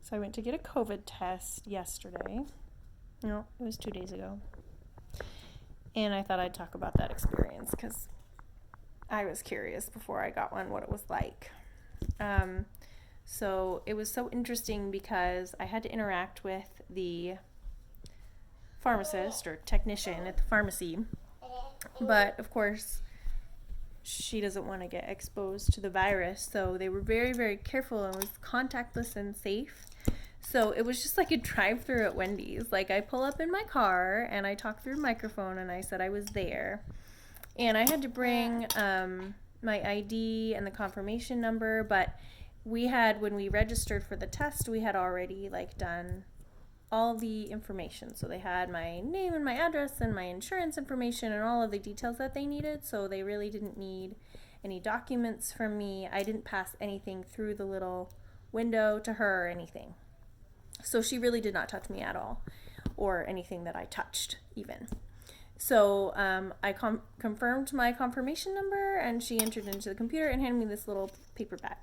So I went to get a COVID test yesterday. No, it was 2 days ago. And I thought I'd talk about that experience because I was curious before I got one what it was like. So it was so interesting because I had to interact with the pharmacist or technician at the pharmacy. But of course, she doesn't want to get exposed to the virus. So they were very, very careful and was contactless and safe. So it was just like a drive-through at Wendy's. Like I pull up in my car and I talk through a microphone and I said I was there. And I had to bring my ID and the confirmation number, but we had, when we registered for the test, we had already like done all the information. So they had my name and my address and my insurance information and all of the details that they needed. So they really didn't need any documents from me. I didn't pass anything through the little window to her or anything. So she really did not touch me at all, or anything that I touched even. So I confirmed my confirmation number, and she entered into the computer and handed me this little paper bag.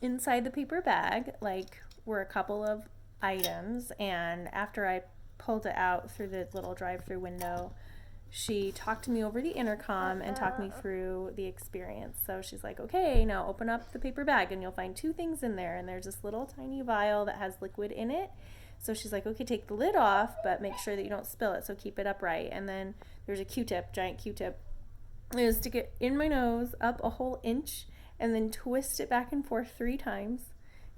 Inside the paper bag, like, were a couple of items, and after I pulled it out through the little drive-through window, she talked to me over the intercom and talked me through the experience. So she's like, okay, now open up the paper bag and you'll find two things in there. And there's this little tiny vial that has liquid in it. So she's like, okay, take the lid off, but make sure that you don't spill it. So keep it upright. And then there's a Q-tip, giant Q-tip. And stick it in my nose up a whole inch and then twist it back and forth 3 times.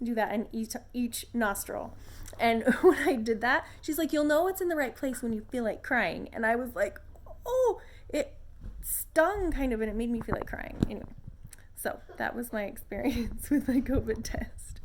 Do that in each nostril. And when I did that, she's like, you'll know it's in the right place when you feel like crying. And I was like, oh, it stung kind of, and it made me feel like crying. Anyway, so that was my experience with my COVID test.